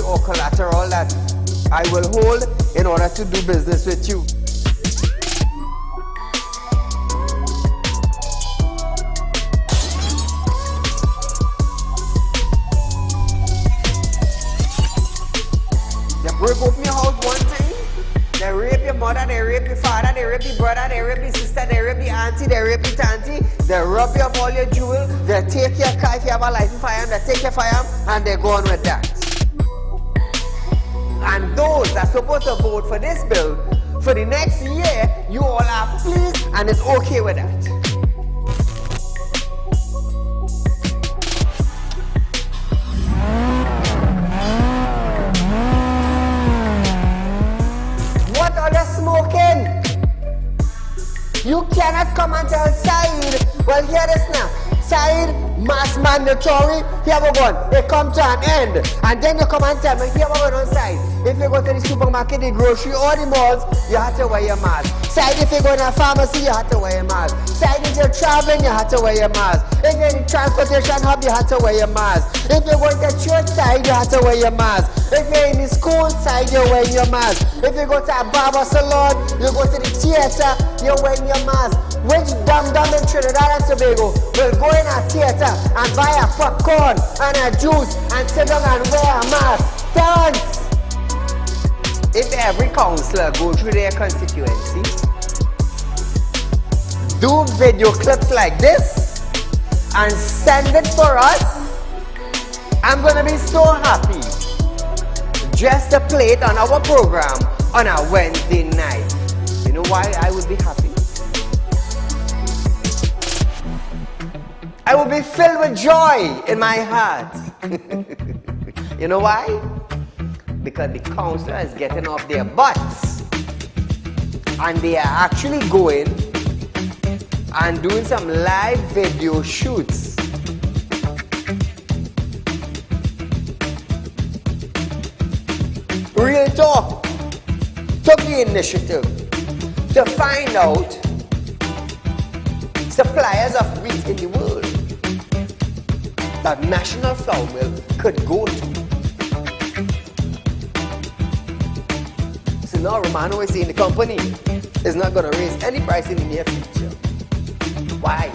or collateral that I will hold in order to do business with you. They break open your house one time, they rape your mother, they rape your father, they rape your brother, they rape your sister, they rape your auntie, they rape your auntie, they rob you of all your jewels, they take your car if you have a license firearm, they take your firearm and they go on with that. And those that are supposed to vote for this bill, for the next year, you all are pleased and it's okay with that. What are they smoking? You cannot come and tell Saieed, well, hear this now. Saieed, mass mandatory, here we go. It come to an end. And then you come and tell me, here we go on Saieed. If you go to the supermarket, the grocery, or the malls, you have to wear your mask. Saieed, if you go to a pharmacy, you have to wear your mask. Saieed, if you're traveling, you have to wear your mask. If you're in the transportation hub, you have to wear your mask. If you're going to church side, you have to wear your mask. If you're in the school side, you're wearing your mask. If you go to a barber salon, you go to the theater, you're wearing your mask. Which dum-dum in Trinidad and Tobago will go in a theater and buy a popcorn and a juice and sit down and wear a mask? Thanks! If every councillor go through their constituency, do video clips like this and send it for us, I'm gonna be so happy just to play it on our program on a Wednesday night. You know why I would be happy? I will be filled with joy in my heart. You know why? Because the councillor is getting off their butts and they are actually going and doing some live video shoots. Real Talk took the initiative to find out suppliers of wheat in the world that National Flour Mill could go to. So now Romano is saying the company is not going to raise any price in the near future. Why?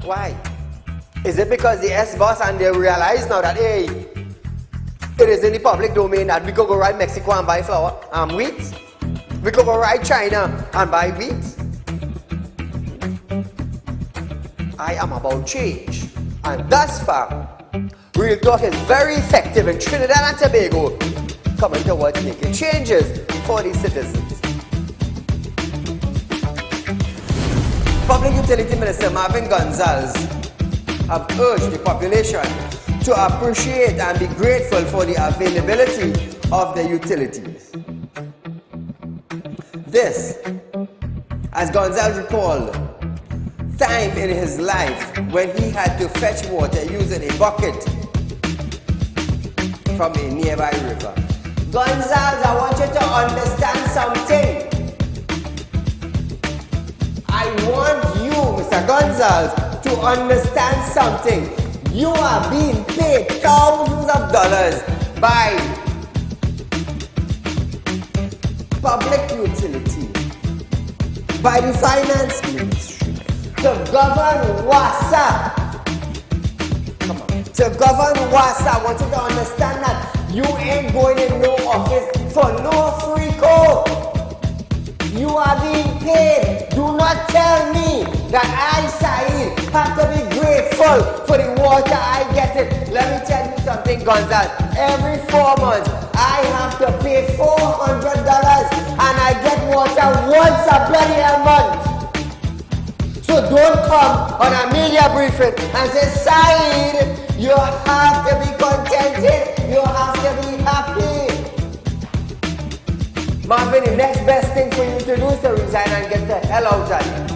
Why? Is it because the S-boss and they realize now that, hey, it is in the public domain that we could go right Mexico and buy flour and wheat? We could go right China and buy wheat? I am about change. And thus far, Real Talk is very effective in Trinidad and Tobago, coming towards making changes for the citizens. Public Utility Minister Marvin Gonzalez have urged the population to appreciate and be grateful for the availability of the utilities. This, as Gonzalez recalled, time in his life when he had to fetch water using a bucket from a nearby river. Gonzalez, I want you to understand something. I want you, Mr. Gonzalez, to understand something. You are being paid thousands of dollars by public utility, by the finance ministry, to govern WASA. Come on. To govern WASA, I want you to understand that you ain't going in no office for no free code. You are being paid. Do not tell me that I, Saieed, have to be grateful for the water I get it. Let me tell you something, Gonzalez. Every 4 months, I have to pay $400 and I get water once a bloody month. So don't come on a media briefing and say, Saieed, you have to be contented. You have to be happy. Marvin, the next best thing for you to do is to resign and get the hell out of here.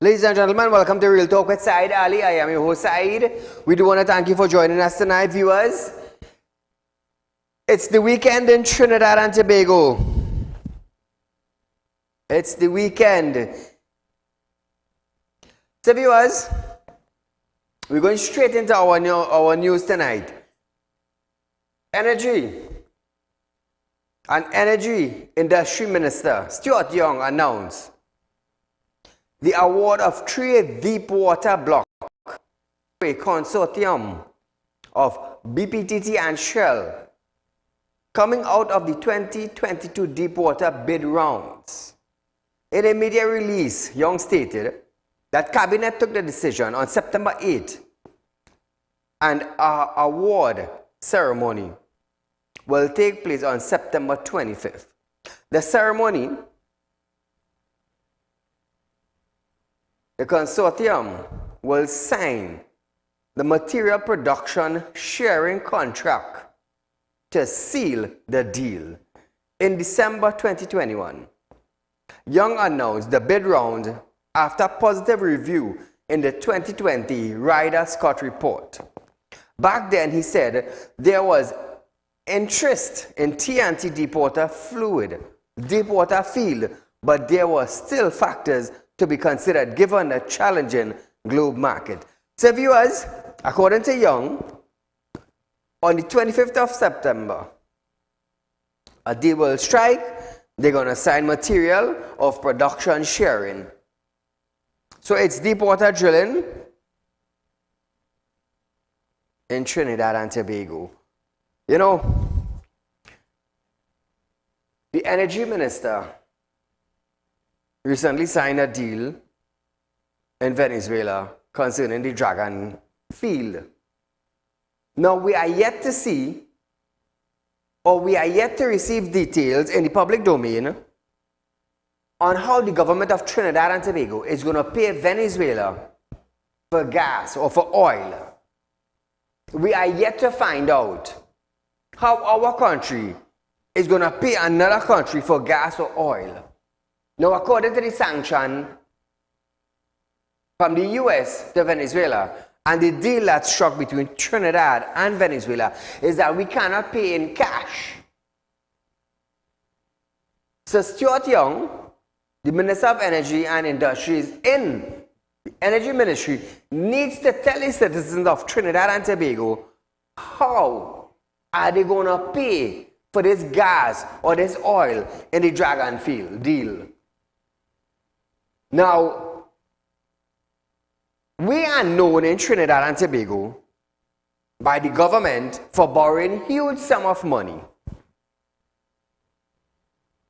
Ladies and gentlemen, welcome to Real Talk with Saieed Ali. I am your host, Saeed. We do want to thank you for joining us tonight, viewers. It's the weekend in Trinidad and Tobago. It's the weekend. So, viewers, we're going straight into our news tonight. An energy industry minister, Stuart Young, announced the award of 3 deep-water blocks to a consortium of BPTT and Shell coming out of the 2022 deep-water bid rounds. In a media release, Young stated that Cabinet took the decision on September 8th and our award ceremony will take place on September 25th. The ceremony, the consortium will sign the material production sharing contract to seal the deal. In December 2021, Young announced the bid round after positive review in the 2020 Ryder Scott report. Back then, he said there was interest in TNT deepwater field, but there were still factors to be considered given the challenging globe market. So, viewers, according to Young, on the 25th of September, a deal will strike. They're going to sign material of production sharing. So it's deepwater drilling in Trinidad and Tobago. You know, the energy minister recently signed a deal in Venezuela concerning the Dragon field. Now we are yet to see, or we are yet to receive details in the public domain on how the government of Trinidad and Tobago is going to pay Venezuela for gas or for oil. We are yet to find out how our country is going to pay another country for gas or oil. Now, according to the sanction from the US to Venezuela and the deal that's struck between Trinidad and Venezuela is that we cannot pay in cash. So Stuart Young, the Minister of Energy and Industries in the Energy Ministry, needs to tell the citizens of Trinidad and Tobago how are they going to pay for this gas or this oil in the Dragon field deal. Now, we are known in Trinidad and Tobago by the government for borrowing huge sum of money.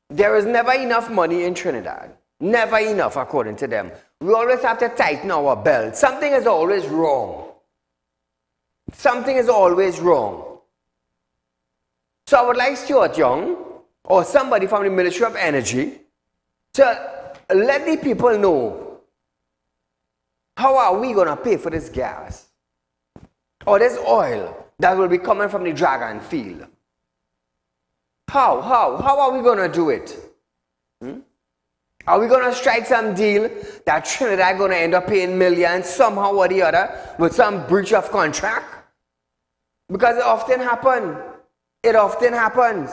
There is never enough money in Trinidad. Never enough, according to them. We always have to tighten our belt. Something is always wrong. Something is always wrong. So I would like Stuart Young or somebody from the Ministry of Energy to let the people know, how are we going to pay for this gas or this oil that will be coming from the Dragon field? How are we going to do it? Are we going to strike some deal that Trinidad going to end up paying millions somehow or the other with some breach of contract? Because it often happens. It often happens.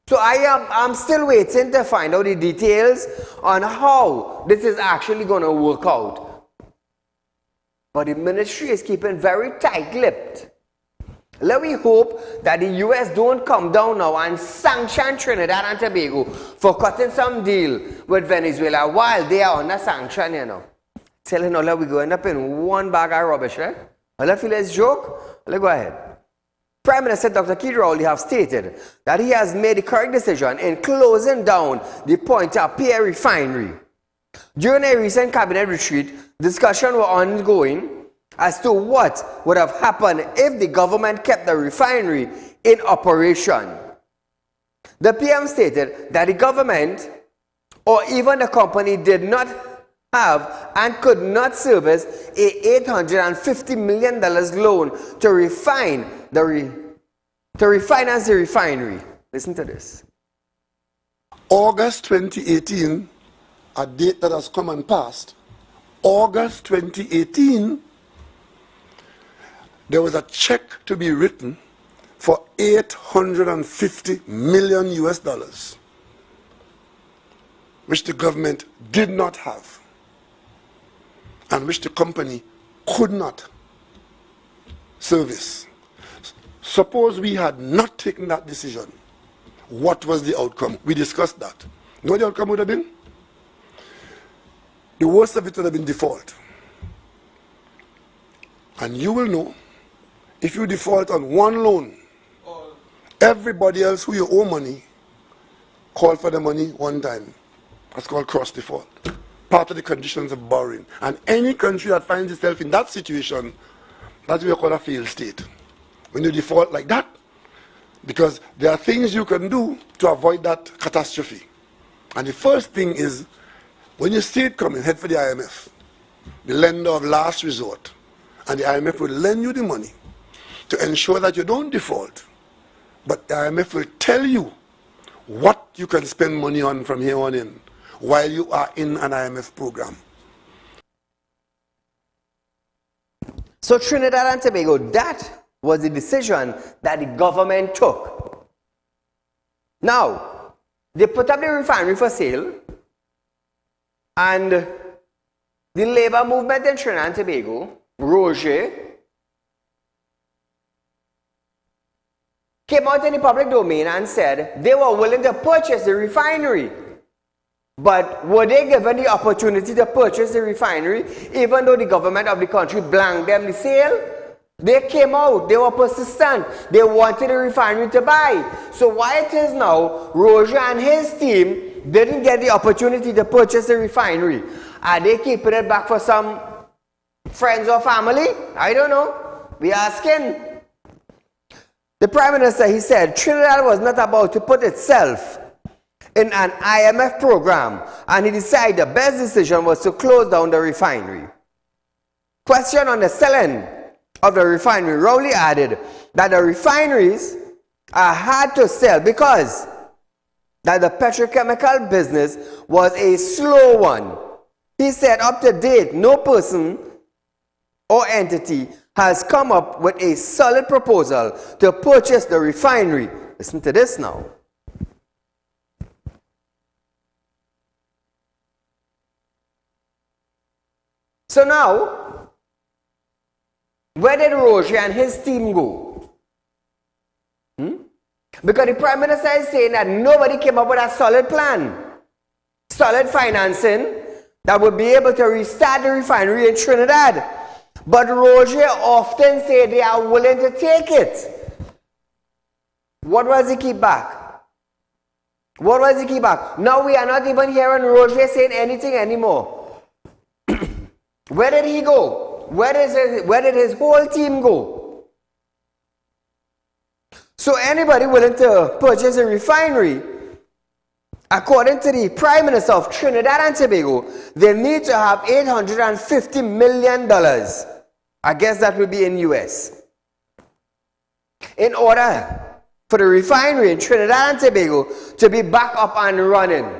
So I'm still waiting to find out the details on how this is actually going to work out. But the ministry is keeping very tight-lipped. Let me hope that the US don't come down now and sanction Trinidad and Tobago for cutting some deal with Venezuela while they are under sanction, you know. Telling all that we're going up in one bag of rubbish, right? All I feel is joke. Let's go ahead. Prime Minister Dr. Saieed Ali have stated that he has made the correct decision in closing down the Point-à-Pierre refinery. During a recent cabinet retreat, discussions were ongoing as to what would have happened if the government kept the refinery in operation. The PM stated that the government or even the company did not have and could not service a $850 million loan to refinance the refinery. Listen to this. August 2018, a date that has come and passed, August 2018, there was a check to be written for $850 million US, which the government did not have, and which the company could not service. Suppose we had not taken that decision, what was the outcome? We discussed that. You know what the outcome would have been? The worst of it would have been default. And you will know, if you default on one loan, everybody else who you owe money, call for the money one time. That's called cross default. Part of the conditions of borrowing. And any country that finds itself in that situation, that's what we call a failed state. When you default like that, because there are things you can do to avoid that catastrophe. And the first thing is, when you see it coming, head for the IMF, the lender of last resort. And the IMF will lend you the money to ensure that you don't default. But the IMF will tell you what you can spend money on from here on in while you are in an IMF program. So Trinidad and Tobago, that was the decision that the government took. Now, they put up the refinery for sale, and the labor movement in Trinidad and Tobago, Roger, came out in the public domain and said they were willing to purchase the refinery. But were they given the opportunity to purchase the refinery, even though the government of the country blanked them the sale? They came out, they were persistent, they wanted the refinery to buy. So why it is now, Roger and his team didn't get the opportunity to purchase the refinery? Are they keeping it back for some friends or family? I don't know. We are asking. The Prime Minister, he said, Trinidad was not about to put itself in an IMF program, and he decided the best decision was to close down the refinery. Question on the selling of the refinery, Rowley added that the refineries are hard to sell because that the petrochemical business was a slow one. He said, up to date, no person or entity has come up with a solid proposal to purchase the refinery. Listen to this now. So now, where did Roger and his team go? Because the Prime Minister is saying that nobody came up with a solid plan, solid financing that would be able to restart the refinery in Trinidad. But Roger often say they are willing to take it. What was the keep back? What was the keep back? Now we are not even hearing Roger saying anything anymore. Where did he go? Where did his whole team go? So anybody willing to purchase a refinery, according to the Prime Minister of Trinidad and Tobago, they need to have $850 million. I guess that would be in US. In order for the refinery in Trinidad and Tobago to be back up and running.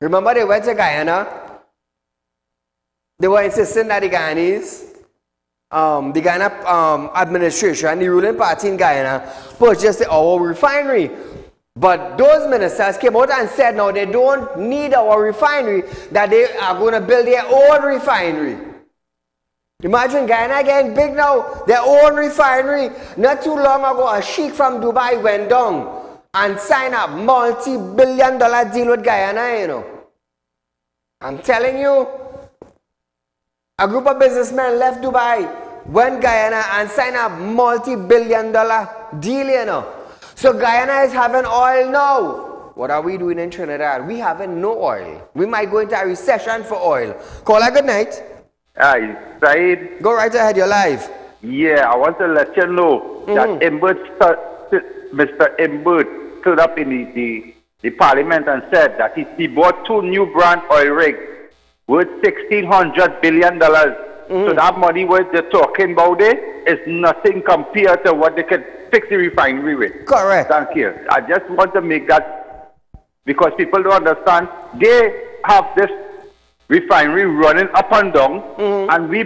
Remember they went to Guyana? They were insisting that the Guyanese, the Guyana administration, the ruling party in Guyana, purchased our refinery. But those ministers came out and said, no, they don't need our refinery, that they are going to build their own refinery. Imagine Guyana getting big now, their own refinery. Not too long ago, a sheik from Dubai went down and signed a multi-billion-dollar deal with Guyana, you know. I'm telling you, a group of businessmen left Dubai, went Guyana and signed a multi-billion-dollar deal, you know. So Guyana is having oil now. What are we doing in Trinidad? We having no oil. We might go into a recession for oil. Caller, good night. Hi, Saeed. Go right ahead, you're live. Yeah, I want to let you know that Mr. Imbert stood up in the parliament and said that he bought 2 new brand oil rigs worth $1,600 billion. So that money what they're talking about there is nothing compared to what they could fix the refinery with. Correct. Thank you. I just want to make that, because people don't understand. They have this refinery running up and down, and we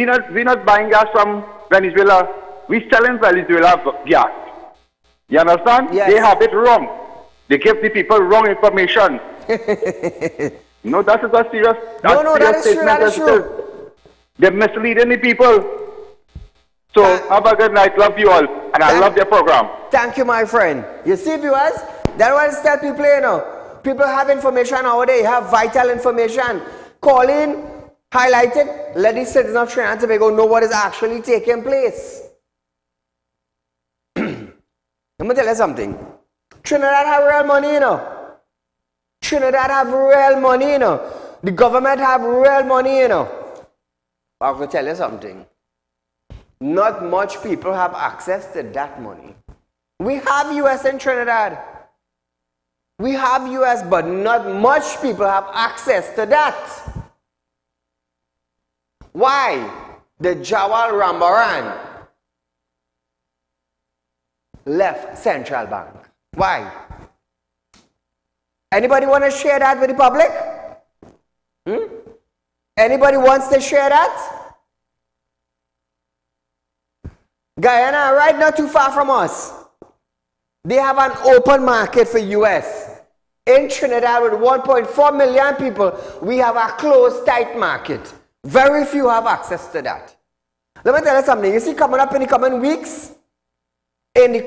not buying gas from Venezuela. We selling Venezuela gas. You understand? Yes. They have it wrong. They give the people wrong information. No, that is a serious. That is true. That is true. They're misleading the people. So have a good night. Love you all, and I love your program. Thank you, my friend. You see, viewers, that's what I tell people. You know, people have information nowadays. Have vital information. Call in, highlight it. Let the citizens of Trinidad and Tobago know what is actually taking place. Let me tell you something. Trinidad have real money, you know. Trinidad have real money, you know. The government have real money, you know. I'm going to tell you something. Not much people have access to that money. We have US in Trinidad. We have US, but not much people have access to that. Why? The Jawal Rambaran left central bank. Why? Anybody want to share that with the public? Anybody wants to share that? Guyana, right not too far from us. They have an open market for US. In Trinidad with 1.4 million people, we have a closed, tight market. Very few have access to that. Let me tell you something. You see, coming up in the coming weeks, it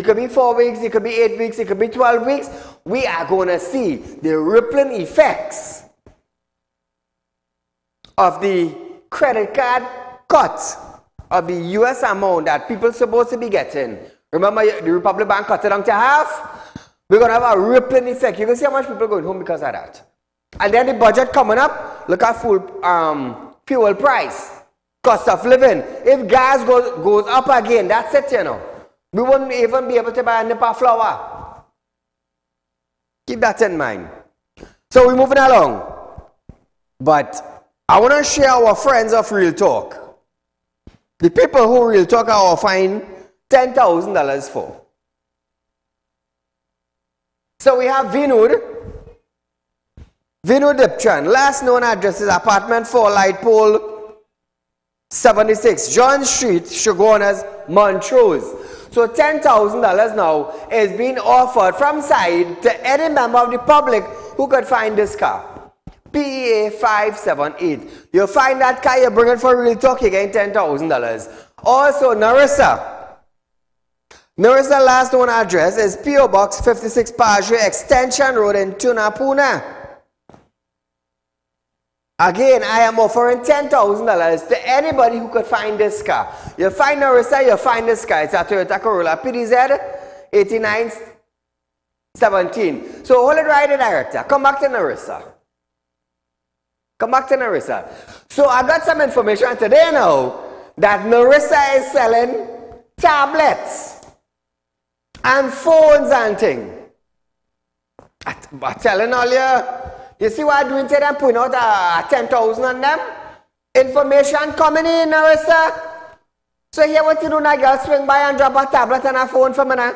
could be 4 weeks, it could be 8 weeks, it could be 12 weeks, we are going to see the rippling effects of the credit card cut of the US amount that people supposed to be getting. Remember, the Republic Bank cut it down to half? We're going to have a rippling effect. You can see how much people are going home because of that. And then the budget coming up, look at fuel price, cost of living. If gas goes up again, that's it, you know. We wouldn't even be able to buy a nip of flour. Keep that in mind. So we're moving along. But I want to share our friends of Real Talk. The people who Real Talk are offering $10,000 for. So we have Vinud Dipchan. Last known address is apartment 4, light pole 76, John Street, Shogunas, Montrose. So $10,000 now is being offered from side to any member of the public who could find this car. PEA 578. You find that car, you bring it for Real Talk, you get $10,000. Also, Narissa last known address is P.O. Box 56 Pajue Extension Road in Tunapuna. Again, I am offering $10,000 to anybody who could find this car. You find Narissa, you find this car. It's a Toyota Corolla PDZ 8917. So hold it right there, director. Come back to Narissa. So I got some information today now that Narissa is selling tablets and phones and things. I'm telling all you see what I'm doing today? I'm putting out 10,000 on them. Information coming in, Narissa. So here what you do now, girl, swing by and drop a tablet and a phone for me now.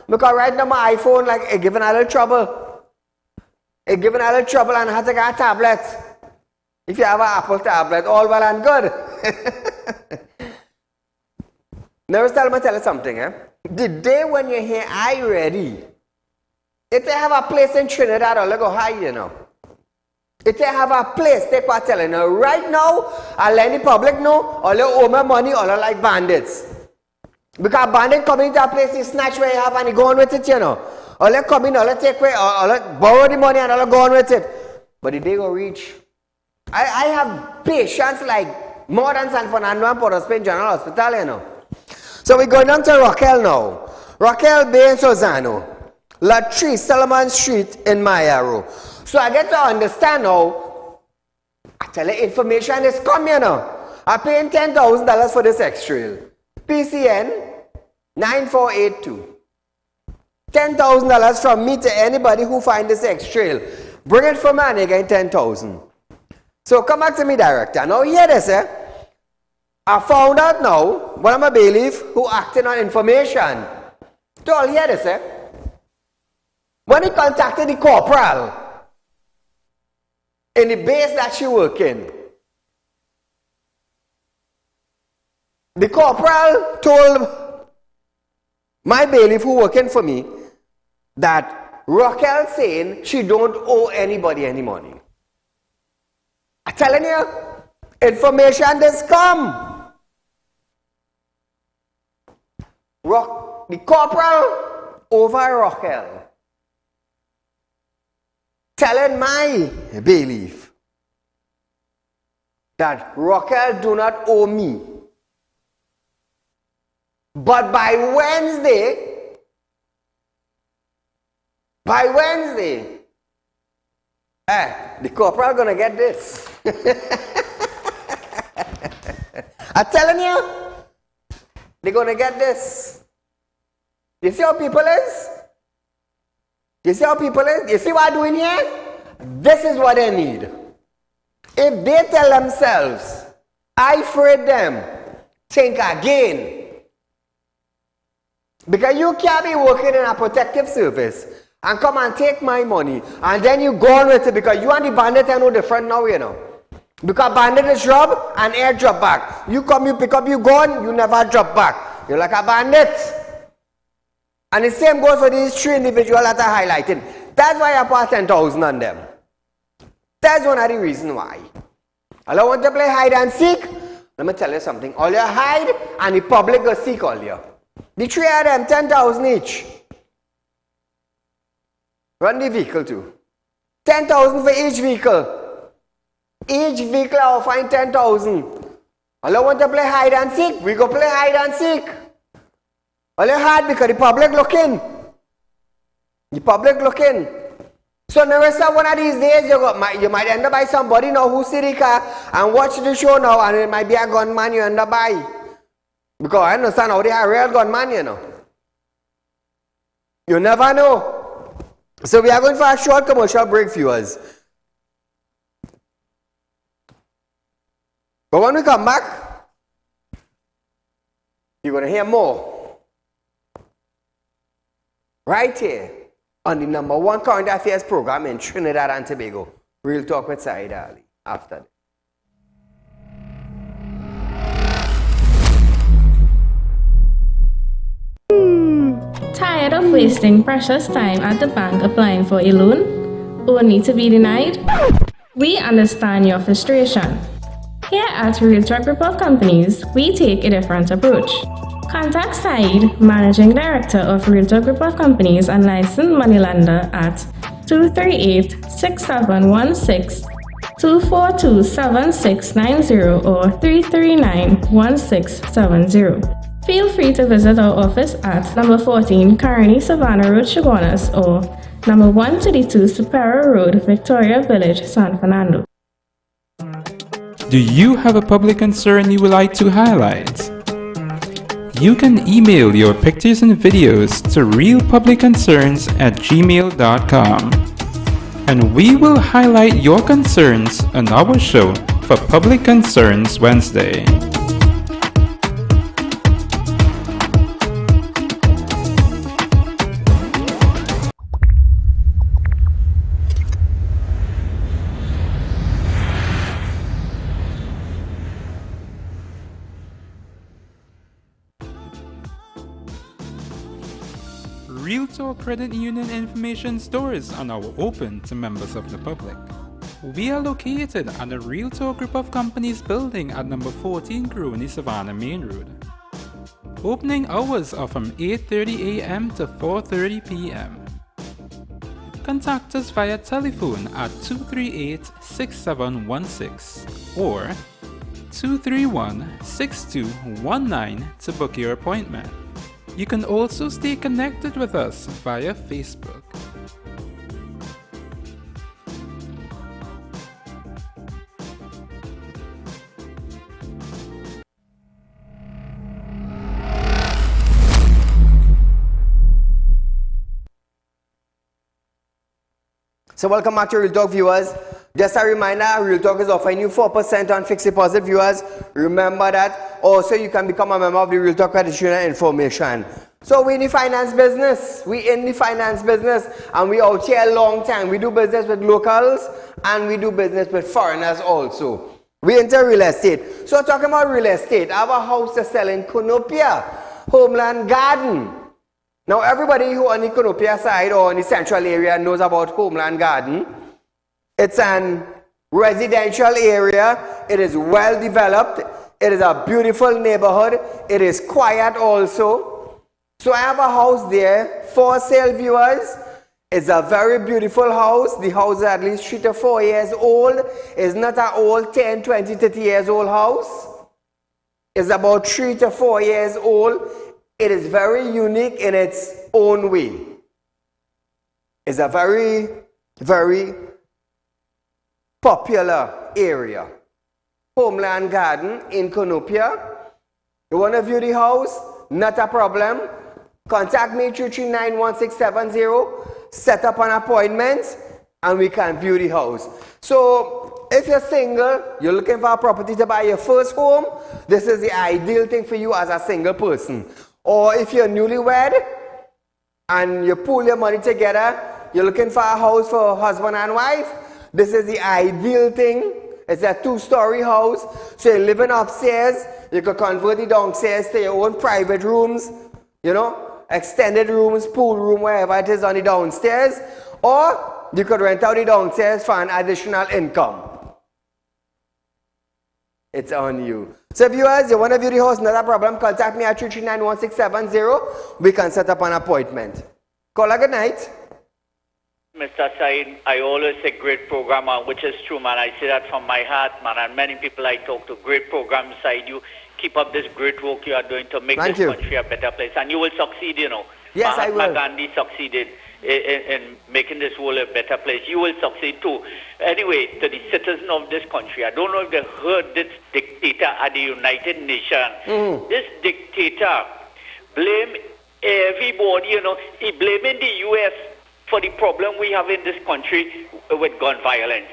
Because right now my iPhone, like, it's giving a little trouble. And I have to get a tablet. If you have an Apple tablet, all well and good. Narissa, let me tell you something, The day when you hear I ready, if they have a place in Trinidad, I'll go high, you know. If they have a place, take what I'm telling you. Right now, I'll let the public know, all you owe me money, all you like bandits. Because bandits come into a place, they snatch where you have and you go on with it, you know. All you come in, all you take away, all you borrow the money and all you go on with it. But the day will reach. I have patients like more than San Fernando and Port of Spain General Hospital, you know. So we're going down to Raquel now. Raquel Bay in Sozano. Latrice, Solomon Street in Mayaro. So I get to understand now, I tell you, information is coming, you know. I'm paying $10,000 for this X-Trail. PCN 9482. $10,000 from me to anybody who find this X-Trail. Bring it for me and you get $10,000. So come back to me, director. Now hear this, I found out now, one of my bailiff who acting on information. So hear this, when he contacted the corporal, in the base that she working. The corporal told my bailiff who working for me that Raquel saying she don't owe anybody any money. I'm telling you, information does come. The corporal over Raquel telling my bailiff that Raquel do not owe me. But by Wednesday, the corporal gonna get this. I'm telling you, they're gonna get this. You see how people is? You see how people is? You see what I'm doing here? This is what they need. If they tell themselves, I afraid them, think again. Because you can't be working in a protective service and come and take my money and then you go on with it because you and the bandit are no different now, you know. Because bandit is drop and air drop back. You come, you pick up, you gone, you never drop back. You're like a bandit. And the same goes for these three individuals that are highlighted. That's why I put 10,000 on them. That's one of the reasons why. All I want to play hide and seek. Let me tell you something. All you hide and the public will seek all you. The three of them, 10,000 each. Run the vehicle too. 10,000 for each vehicle. Each vehicle I will find 10,000. All I want to play hide and seek. We go play hide and seek. All you hide because the public looking. The public looking. So never say one of these days you might end up by somebody now who see the car and watch the show now and it might be a gunman you end up by. Because I understand how they are real gunman, you know. You never know. So we are going for a short commercial break, viewers. But when we come back, you're going to hear more. Right here on the #1 current affairs program in Trinidad and Tobago. Real Talk with Saieed Ali. After that. Tired of wasting precious time at the bank applying for a loan, only to be denied? We understand your frustration. Here at Real Talk Group of Companies, we take a different approach. Contact Saeed, Managing Director of Real Talk Group of Companies and licensed moneylender at 238-6716, 242-7690 or 339-1670. Feel free to visit our office at number 14 Carney Savannah Road, Chaguanas, or number 132 Superior Road, Victoria Village, San Fernando. Do you have a public concern you would like to highlight? You can email your pictures and videos to realpublicconcerns@gmail.com, and we will highlight your concerns on our show for Public Concerns Wednesday. Real Talk Credit Union information stores are now open to members of the public. We are located at the Real Talk Group of Companies building at number 14 Carney Savannah Main Road. Opening hours are from 8:30 a.m. to 4:30 p.m. Contact us via telephone at 238-6716 or 231-6219 to book your appointment. You can also stay connected with us via Facebook. So welcome back to Real Talk, viewers. Just a reminder, Real Talk is offering you 4% on fixed deposit, viewers. Remember that. Also, you can become a member of the Real Talk Credit Union information. So we in the finance business. We in the finance business, and we out here a long time. We do business with locals, and we do business with foreigners also. We into real estate. So talking about real estate, I have a house to sell in Conopia, Homeland Garden. Now everybody who on the Conopia side or in the central area knows about Homeland Garden. It's an residential area. It is well developed. It is a beautiful neighborhood. It is quiet also. So I have a house there for sale, viewers. It's a very beautiful house. The house is at least 3 to 4 years old. It's not an old 10, 20, 30 years old house. It's about 3 to 4 years old. It is very unique in its own way. It's a very, very popular area. Homeland Garden in Conopia. You want to view the house? Not a problem. Contact me 3391670. Set up an appointment and we can view the house. So if you're single, you're looking for a property to buy your first home, this is the ideal thing for you as a single person. Or if you're newlywed and you pool your money together, you're looking for a house for husband and wife, this is the ideal thing. It's a 2-story house, so you're living upstairs, you could convert it downstairs to your own private rooms, you know, extended rooms, pool room, wherever it is on the downstairs, or you could rent out the downstairs for an additional income. It's on you. So viewers, you want to view the house, not a problem, contact me at 3391670. We can set up an appointment. Call a good night. Mr. Saeed, I always say great program, which is true, man. I say that from my heart, man. And many people I talk to, great program beside you. Keep up this great work you are doing to make this country a better place. And you will succeed, you know. Yes, I will. Mahatma Gandhi succeeded in making this world a better place. You will succeed too. Anyway, to the citizens of this country, I don't know if they heard this dictator at the United Nations. This dictator blame everybody, you know. He blaming the U.S. for the problem we have in this country with gun violence.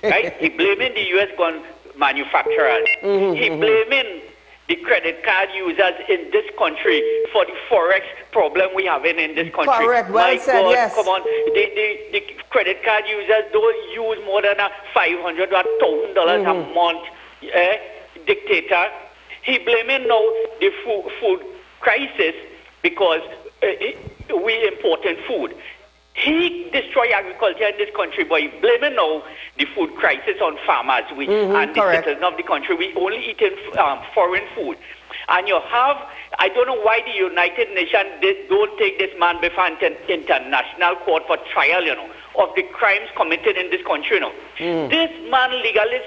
Right? He blaming the U.S. gun manufacturers. He blaming the credit card users in this country for the forex problem we have in this country. Correct, well said, God, yes. Come on, the credit card users don't use more than $500 or $1,000 a month. Dictator. He blaming now the food crisis because we importing food. He destroy agriculture in this country, but he blaming now the food crisis on farmers and the citizens of the country. We only eating foreign food. And you have, I don't know why the United Nations don't take this man before international court for trial, you know, of the crimes committed in this country, you know. This man legalized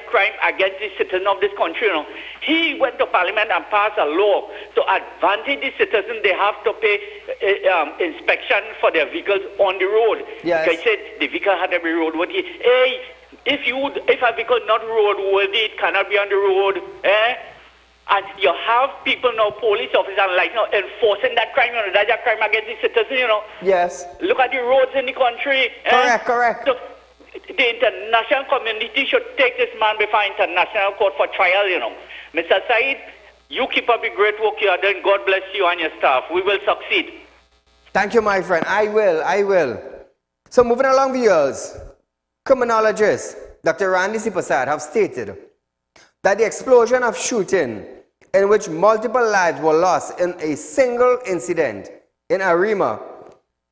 crime against the citizens of this country, you know. He went to parliament and passed a law to advantage the citizens. They have to pay inspection for their vehicles on the road. Yes. Like I said, the vehicle had to be roadworthy. Hey, if a vehicle not roadworthy, it cannot be on the road. And you have people now, police officers, like now enforcing that crime. You know, that's a crime against the citizens. You know. Yes. Look at the roads in the country. Correct. So the international community should take this man before international court for trial. You know, Mr. Saeed, you keep up the great work you are doing. God bless you and your staff. We will succeed. Thank you, my friend. I will. So moving along, viewers, criminologists Dr. Randy Sipasad have stated that the explosion of shooting in which multiple lives were lost in a single incident in Arima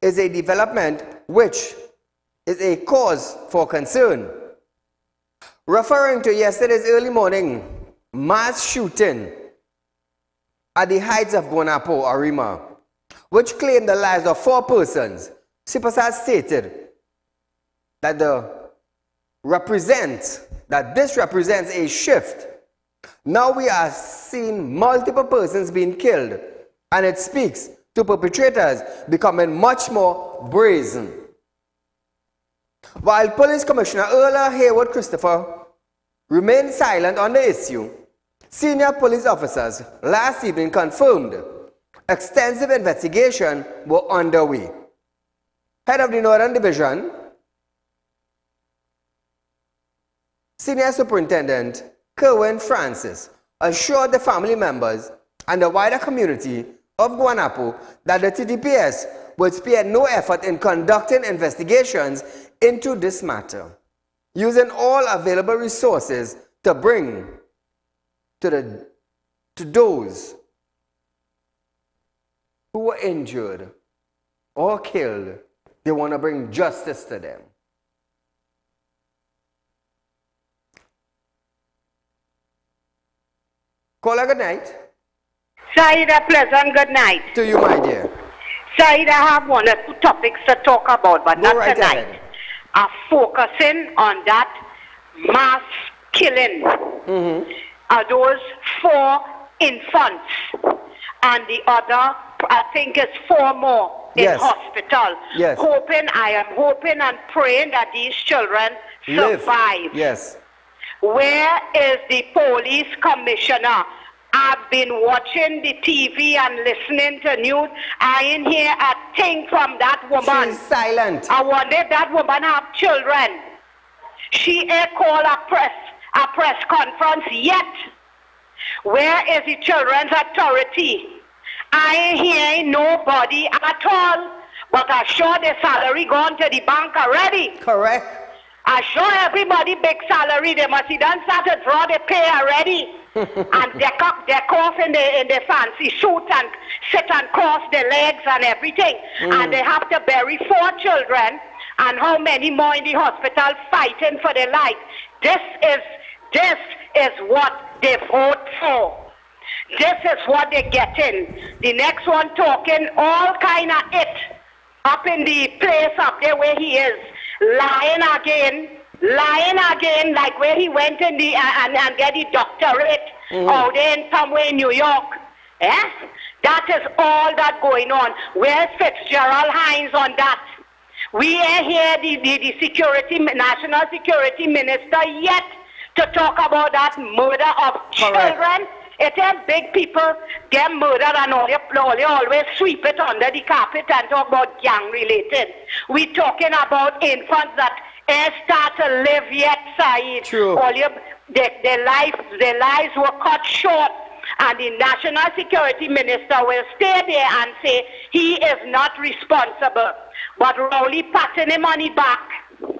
is a development which is a cause for concern. Referring to yesterday's early morning mass shooting at the heights of Guanapo, Arima, which claimed the lives of 4 persons, Sipasad stated that this represents a shift. Now we are seeing multiple persons being killed, and it speaks to perpetrators becoming much more brazen. While Police Commissioner Earl Haywood Christopher remained silent on the issue, senior police officers last evening confirmed extensive investigation were underway. Head of the Northern Division, Senior Superintendent Kerwin Francis, assured the family members and the wider community of Guanapo that the TDPS would spare no effort in conducting investigations into this matter, using all available resources to bring to those who were injured or killed. They want to bring justice to them. Caller, good night. Saieed, a pleasant good night. To you, my dear. Saieed, I have one or two topics to talk about, but not right tonight. ahead. I'm focusing on that mass killing of those 4 infants, and the other, I think, is 4 more in hospital. Yes. I am hoping and praying that these children survive. Yes. Where is the police commissioner? I've been watching the TV and listening to news. I ain't hear a thing from that woman. She's silent. I wonder if that woman have children. She ain't called a press conference yet. Where is the children's authority? I ain't hearing nobody at all. But I'm sure the salary gone to the bank already. Correct. I show everybody big salary. They must have done start to draw the pay already. And deck off in the fancy suit and sit and cross their legs and everything. And they have to bury 4 children and how many more in the hospital fighting for their life. This is what they vote for. This is what they're getting. The next one talking all kind of it up in the place up there where he is. Lying again, like where he went in the and get the doctorate out there in somewhere in New York. Eh? That is all that going on. Where's Fitzgerald Hines on that? We ain't here the national security minister yet to talk about that murder of children. It ain't big people get murdered and all you always sweep it under the carpet and talk about gang related. We talking about infants that ain't start to live yet, Saeed. True. Their lives were cut short, and the national security minister will stay there and say he is not responsible. But Rowley patting him on the back,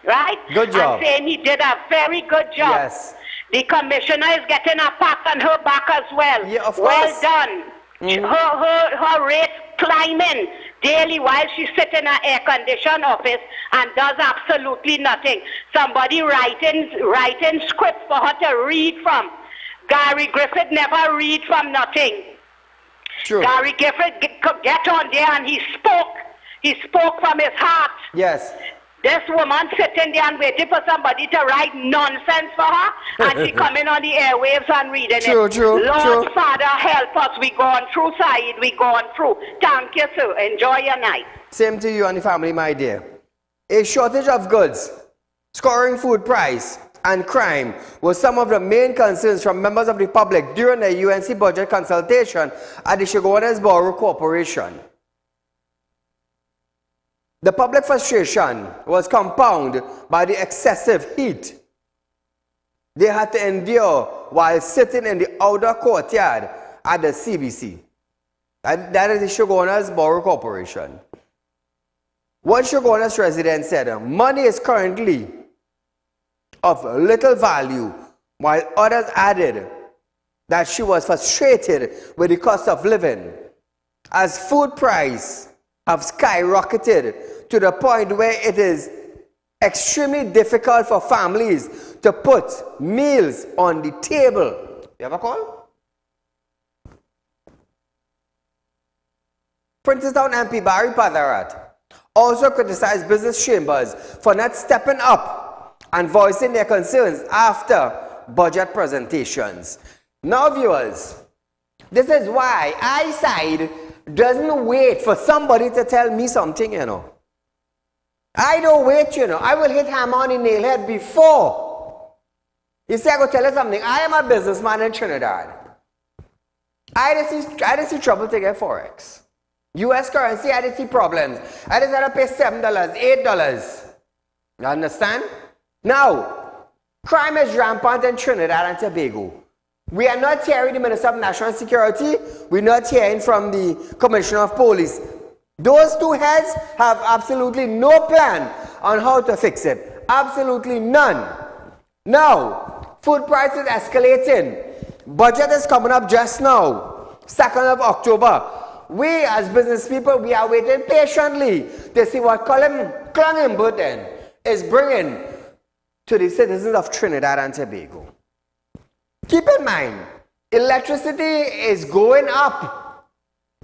right? Good job. And saying he did a very good job. Yes. The commissioner is getting a pat on her back as well. Yeah, of well course. done. Her rate climbing daily while she's sitting in an air-conditioned office and does absolutely nothing. Somebody writing scripts for her to read from. Gary Griffith never read from nothing. True. Gary Griffith get on there and he spoke. He spoke from his heart. Yes. This woman sitting there and waiting for somebody to write nonsense for her, and she coming on the airwaves and reading it. Lord Father, help us. We going through, Saeed. We going through. Thank you, sir. Enjoy your night. Same to you and the family, my dear. A shortage of goods, soaring food price, and crime were some of the main concerns from members of the public during the UNC budget consultation at the Chaguanas Borough Corporation. The public frustration was compounded by the excessive heat they had to endure while sitting in the outer courtyard at the CBC. That is the Chaguanas Borough Corporation. One Chaguanas resident said, money is currently of little value, while others added that she was frustrated with the cost of living, as food prices have skyrocketed to the point where it is extremely difficult for families to put meals on the table. You have a call? Princeton MP Barry Padarat also criticized business chambers for not stepping up and voicing their concerns after budget presentations. Now, viewers, this is why eyesight doesn't wait for somebody to tell me something, you know. I don't wait, you know. I will hit hammer on the nail head before. You see, I go tell you something. I am a businessman in Trinidad. I didn't see trouble to get Forex. US currency, I didn't see problems. I just had to pay $7, $8. You understand? Now, crime is rampant in Trinidad and Tobago. We are not hearing the Minister of National Security. We're not hearing from the Commissioner of Police. Those two heads have absolutely no plan on how to fix it. Absolutely none. Now, food prices escalating. Budget is coming up just now, 2nd of October. We as business people, we are waiting patiently to see what Clung Burton is bringing to the citizens of Trinidad and Tobago. Keep in mind, electricity is going up.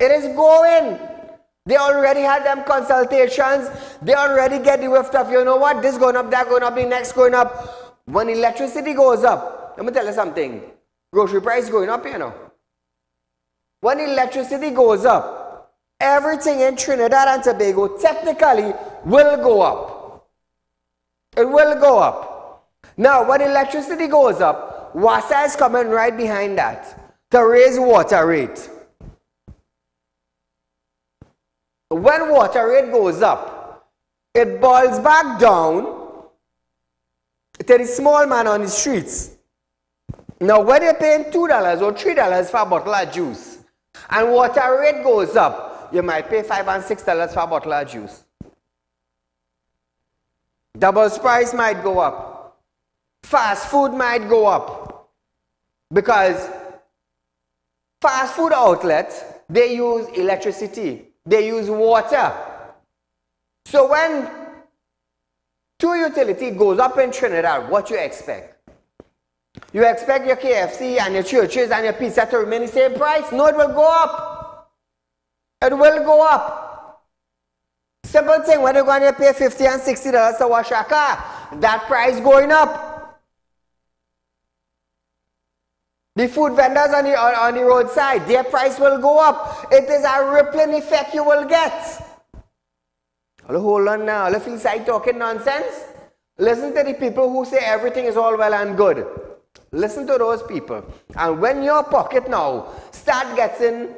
It is going. They already had them consultations. They already get the whiff of, you know what, this going up, that going up, the next going up. When electricity goes up, let me tell you something. Grocery price going up, you know. When electricity goes up, everything in Trinidad and Tobago technically will go up. It will go up. Now, when electricity goes up, WASA is coming right behind that to raise water rate. When water rate goes up, it boils back down to the small man on the streets. Now, when you're paying $2 or $3 for a bottle of juice, and water rate goes up, you might pay $5 and $6 for a bottle of juice. Double price might go up. Fast food might go up. Because fast food outlets, they use electricity. They use water. So when 2 utility goes up in Trinidad, what you expect? You expect your KFC and your churches and your pizza to remain the same price? No, it will go up. It will go up. Simple thing, when you're going to pay $50 and $60 to wash your car, that price going up. The food vendors on the roadside, their price will go up. It is a rippling effect you will get. Hold on now. All feel like talking nonsense? Listen to the people who say everything is all well and good. Listen to those people. And when your pocket now start getting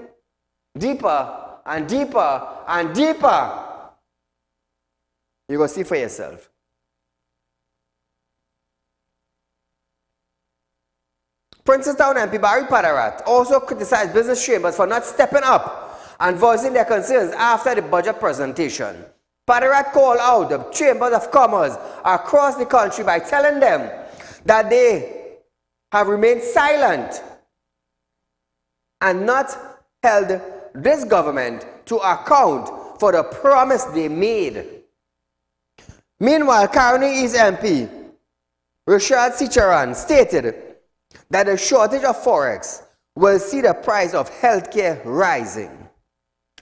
deeper and deeper and deeper, you go see for yourself. Princestown MP Barry Padarat also criticized business chambers for not stepping up and voicing their concerns after the budget presentation. Padarat called out the chambers of commerce across the country by telling them that they have remained silent and not held this government to account for the promise they made. Meanwhile, Caroni East MP Richard Sicharan stated that the shortage of forex will see the price of healthcare rising,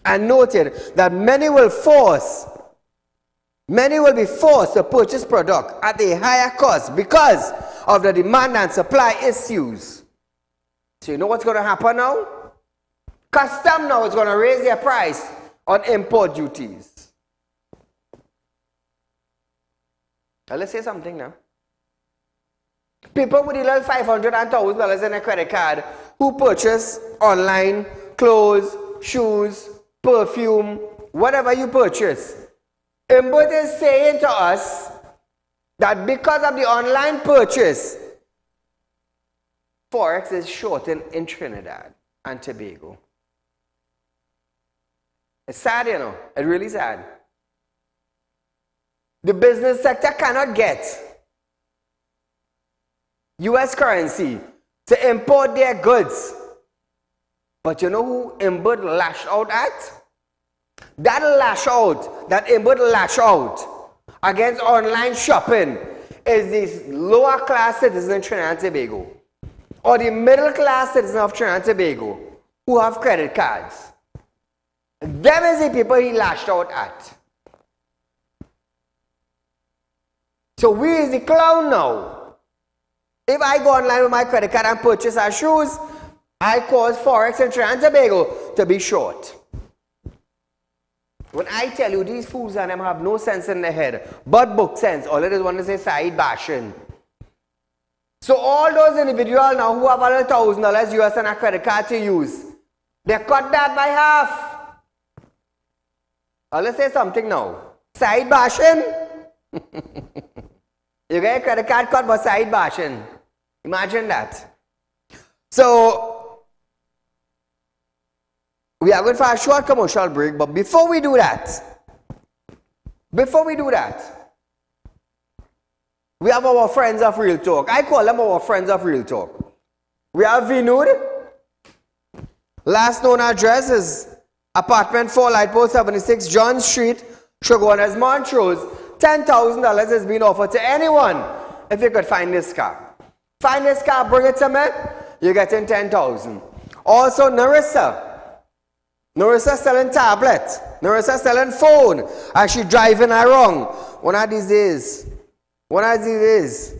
and noted that many will be forced to purchase product at a higher cost because of the demand and supply issues. So you know what's going to happen now? Custom now is going to raise their price on import duties. Now let's say something now. People with a little $500 and $1,000 in a credit card who purchase online clothes, shoes, perfume, whatever you purchase. Imbut is saying to us that because of the online purchase, forex is short in Trinidad and Tobago. It's sad, you know. It's really sad. The business sector cannot get US currency to import their goods. But you know who Imbut lash out at? That Imbut lash out against online shopping is this lower class citizen in Trinidad and Tobago, or the middle class citizen of Trinidad and Tobago who have credit cards. Them is the people he lashed out at. So we is the clown now. If I go online with my credit card and purchase our shoes, I cause forex in Trinidad and Tobago to be short. When I tell you these fools and them have no sense in their head, but book sense, all it is want to say Saieed bashing. So all those individuals now who have a $1,000 US on a credit card to use, they cut that by half. Let's say something now. Saieed bashing? You get a credit card cut by Saieed bashing. Imagine that. So, we are going for a short commercial break, but before we do that, we have our friends of Real Talk. I call them our friends of Real Talk. We have Vinud. Last known address is apartment 4, Lightpost 76, John Street, Shogunas, Montrose. $10,000 has been offered to anyone if you could find this car. Find this car, bring it to me, you're getting $10,000. Also, Narissa. Narissa selling tablet. Narissa selling phone. Actually driving her wrong. One of these days. That's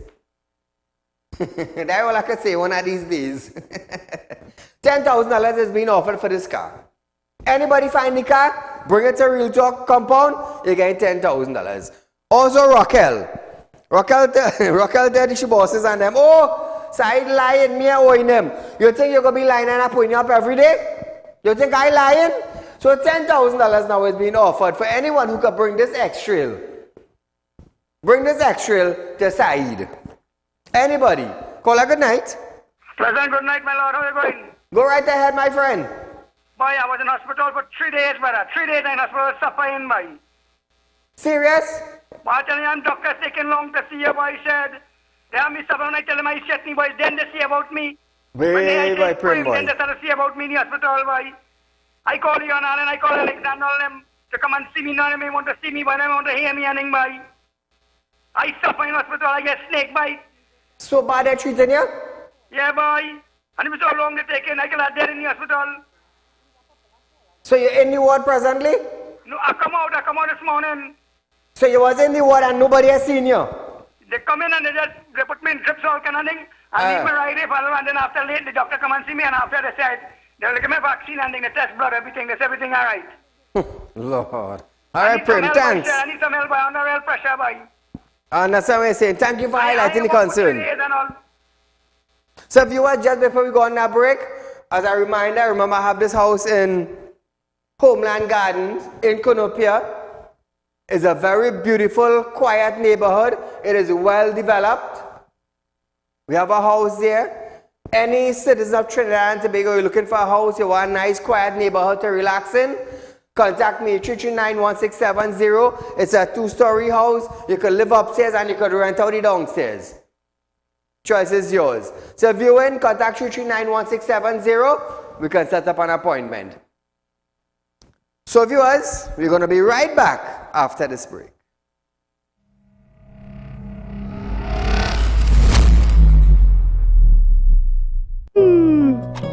all I can say, one of these days. $10,000 has been offered for this car. Anybody find the car, bring it to Real Talk compound, you're getting $10,000. Also Raquel tell she bosses and them, oh, Saieed lying, me owing him. You think you're going to be lying and putting up every day? You think I lying? So $10,000 now is being offered for anyone who can bring this X-Trail. Bring this X-Trail to Saieed. Anybody. Call a good night. Pleasant good night, my lord. How are you going? Go right ahead, my friend. Boy, I was in hospital for 3 days, brother. 3 days in hospital suffering, boy. Serious? Boy, I tell you, doctor's taking long to see you, boy. He said, they have me suffering. I tell him I shut me, boy. Then they see about me. Very, boy, prim, boy. Then they start to see about me in the hospital, boy. I call you and I call Alexander all them to come and see me. None of them want to see me, but they want to hear me, and boy. I suffer in hospital. I get snake bite. So bad they're treating you? Yeah, boy. And it was so long to take in. I got dead in the hospital. So you're in the ward presently? No, I come out this morning. So you was in the ward and nobody has seen you? They come in and they put me in drips all kind of thing. I leave me right here, and then after late, the doctor come and see me, and after they said, they'll give me vaccine and they test blood, everything. They say everything all right. Lord. All right, Prim, thanks. I need some help, boy, under real pressure, boy. And that's what I'm saying. Thank you for highlighting the concern. So viewers, just before we go on that break, as a reminder, remember I have this house in Homeland Gardens in Conopia. It's a very beautiful, quiet neighborhood. It is well developed. We have a house there. Any citizen of Trinidad and Tobago, you're looking for a house, you want a nice, quiet neighborhood to relax in, contact me, 339-1670. It's a 2-story house. You could live upstairs and you could rent out the downstairs. Choice is yours. So if you win, contact 339-1670. We can set up an appointment. So viewers, we're going to be right back after this break.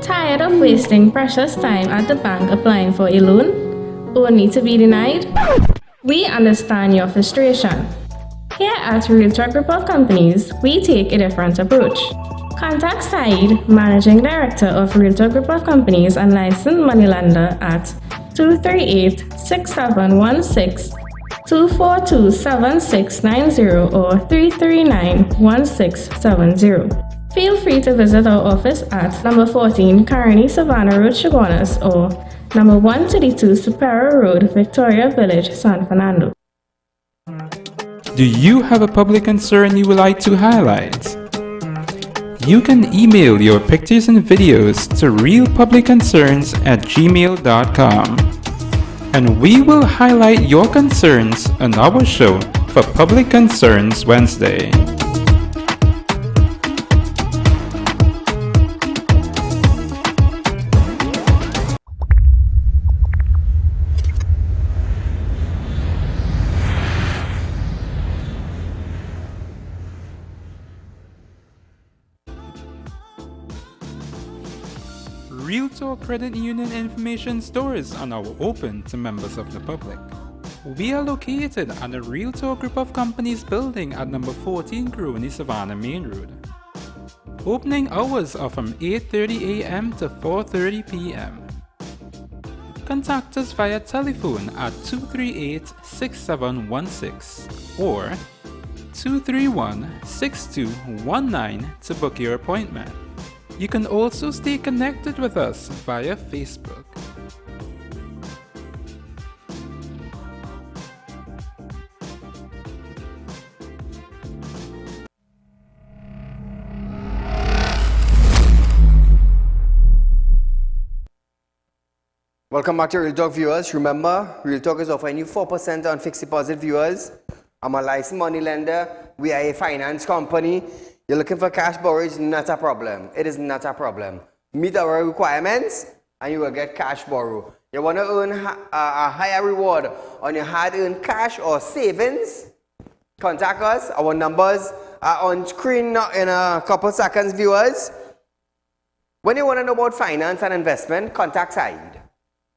Tired of wasting precious time at the bank applying for a loan, only to be denied? We understand your frustration. Here at Realtor Group of Companies, we take a different approach. Contact Saieed, Managing Director of Realtor Group of Companies and licensed moneylender at 238-6716, 242-7690 or 339-1670. Feel free to visit our office at number 14 Carney Savannah Road, Shogunas, or number 132 Superior Road, Victoria Village, San Fernando. Do you have a public concern you would like to highlight? You can email your pictures and videos to realpublicconcerns@gmail.com, and we will highlight your concerns on our show for Public Concerns Wednesday. Realtor Credit Union information stores are now open to members of the public. We are located at the Realtor Group of Companies building at number 14 Crony Savannah Main Road. Opening hours are from 8:30 a.m. to 4:30 p.m. Contact us via telephone at 238-6716 or 231-6219 to book your appointment. You can also stay connected with us via Facebook. Welcome back to Real Talk viewers. Remember, Real Talk is offering you 4% on fixed deposit viewers. I'm a licensed money lender. We are a finance company. You're looking for cash borrowage, not a problem. It is not a problem. Meet our requirements and you will get cash borrow. You want to earn a higher reward on your hard-earned cash or savings? Contact us. Our numbers are on screen now in a couple seconds, viewers. When you want to know about finance and investment, contact Saieed.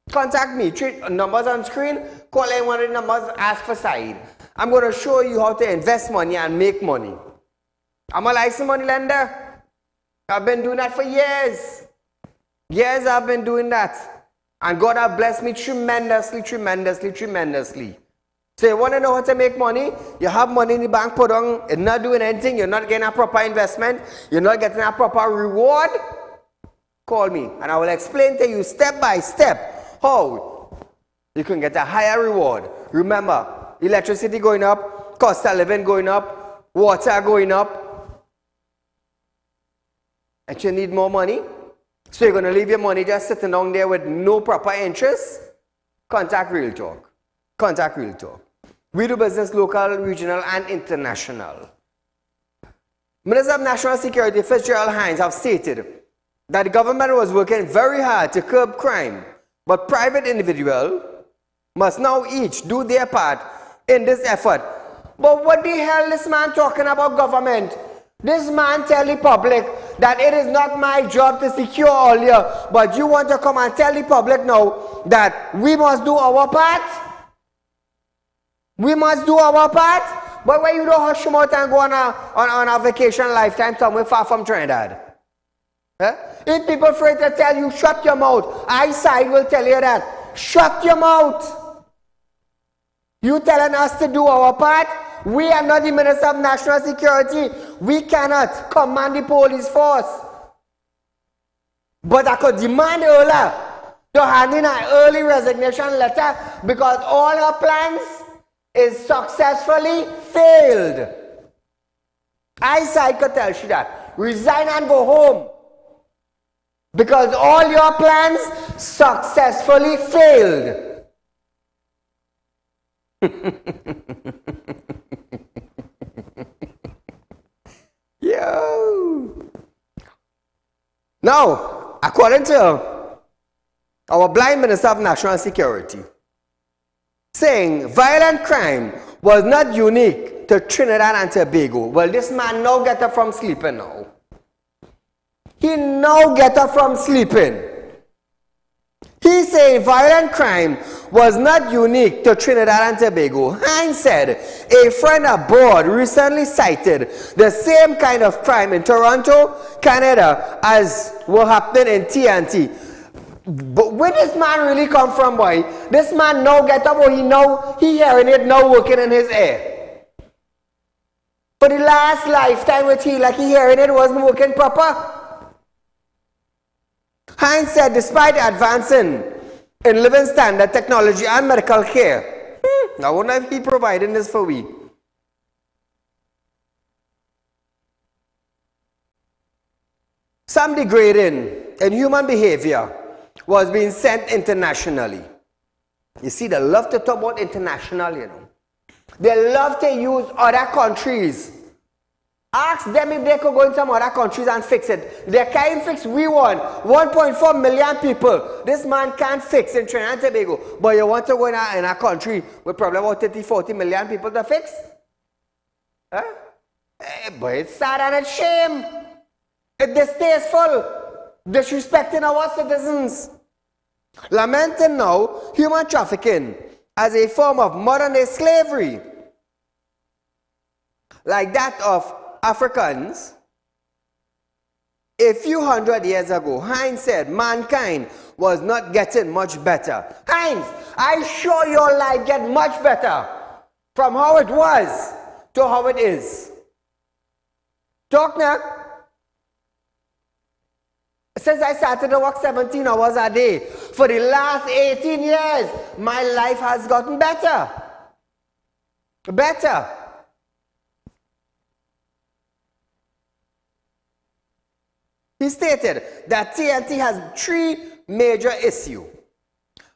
Contact me. Numbers on screen. Call any one of the numbers. Ask for Saieed. I'm going to show you how to invest money and make money. I'm a licensed money lender. I've been doing that for years. Years I've been doing that. And God has blessed me tremendously, tremendously, tremendously. So you want to know how to make money? You have money in the bank put on, you're not doing anything, you're not getting a proper investment, you're not getting a proper reward. Call me and I will explain to you step by step how you can get a higher reward. Remember, electricity going up, cost of living going up, water going up. And you need more money. So you're going to leave your money just sitting down there with no proper interest? Contact Real Talk. Contact Real Talk. We do business local, regional, and international. Minister of National Security Fitzgerald Hines have stated that the government was working very hard to curb crime, but private individuals must now each do their part in this effort. But what the hell is this man talking about government? This man tell the public that it is not my job to secure all here, but you want to come and tell the public now that we must do our part? We must do our part? But when you don't hush your mouth and go on a vacation lifetime somewhere far from Trinidad? Eh? If people afraid to tell you, shut your mouth, eyesight will tell you that. Shut your mouth. You telling us to do our part? We are not the Minister of National Security. We cannot command the police force. But I could demand earlier to hand in an early resignation letter because all her plans is successfully failed. Eyesight could tell you that. Resign and go home. Because all your plans successfully failed. Yo. Now, according to our blind Minister of National Security, saying violent crime was not unique to Trinidad and Tobago. Well, this man now get up from sleeping now. He now get up from sleeping. He said violent crime was not unique to Trinidad and Tobago. Hines said a friend abroad recently cited the same kind of crime in Toronto, Canada, as what happened in TNT. But where this man really come from, boy? This man now get up, or he hearing it now working in his ear. For the last lifetime with he hearing it wasn't working proper. Hines said despite advancing in living standard, technology and medical care, I wonder if he providing this for we. Some degrading in human behavior was being sent internationally. You see, they love to talk about international, you know. They love to use other countries. Ask them if they could go in some other countries and fix it. They can't fix we want. 1.4 million people. This man can't fix in Trinidad and Tobago. But you want to go in a country with probably about 30, 40 million people to fix? Huh? But it's sad and it's shame. It's distasteful. Disrespecting our citizens. Lamenting now human trafficking as a form of modern-day slavery, like that of Africans. A few hundred years ago, Hines said mankind was not getting much better. Hines, I sure your life get much better from how it was to how it is. Talk now. Since I started to work 17 hours a day, for the last 18 years, my life has gotten better. Better. He stated that TNT has three major issues.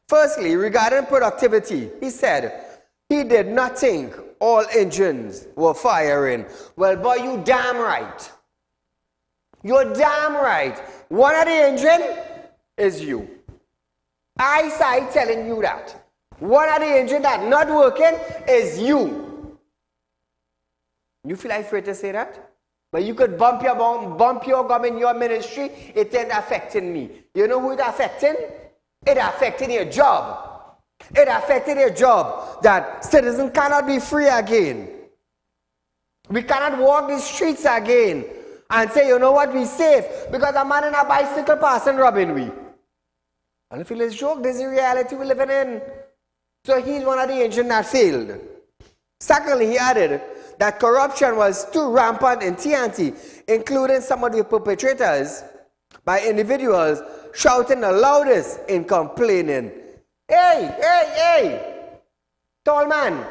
Firstly, regarding productivity, he said he did not think all engines were firing. Well, boy, you damn right. You're damn right. One of the engine is you. I started telling you that. One of the engine that not working is you. You feel afraid to say that? But you could bump your gum in your ministry, it ain't affecting me. You know who it affecting? It affected your job. It affected your job that citizens cannot be free again. We cannot walk the streets again and say, you know what, we safe because a man in a bicycle passing robbing we. And if it's a joke, this is the reality we're living in. So he's one of the engines that failed. Secondly, he added that corruption was too rampant in TNT, including some of the perpetrators by individuals shouting the loudest in complaining. Hey, tall man,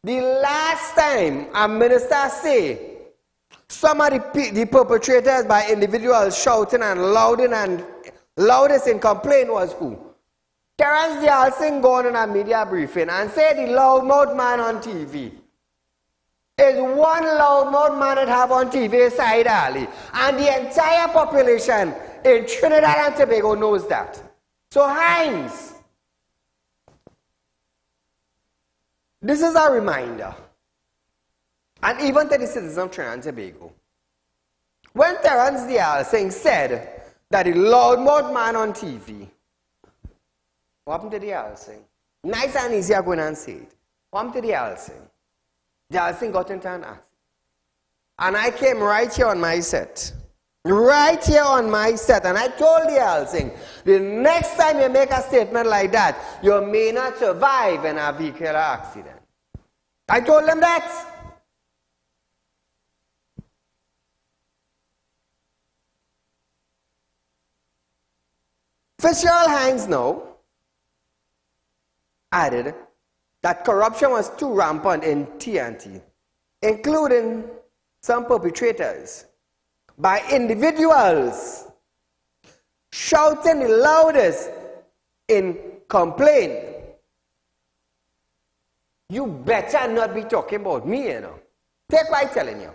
the last time a minister say some of the perpetrators by individuals shouting and loudest in complaint was who? Terence Dialsing gone in a media briefing and said the loudmouth man on TV is one loudmouth man that have on TV, Saieed Ali, and the entire population in Trinidad and Tobago knows that. So Hines, this is a reminder, and even to the citizens of Trinidad and Tobago, when Terence Dialsing said that the loudmouth man on TV, what happened to the Dialsing? Nice and easy to go in and say it. What happened to the Dialsing? Dialsing got into an accident. And I came right here on my set. Right here on my set. And I told the Dialsing, the next time you make a statement like that, you may not survive in a vehicular accident. I told them that. Fitzgerald Hines now added that corruption was too rampant in TNT, including some perpetrators by individuals shouting the loudest in complaint. You better not be talking about me, you know. Take what I'm telling you.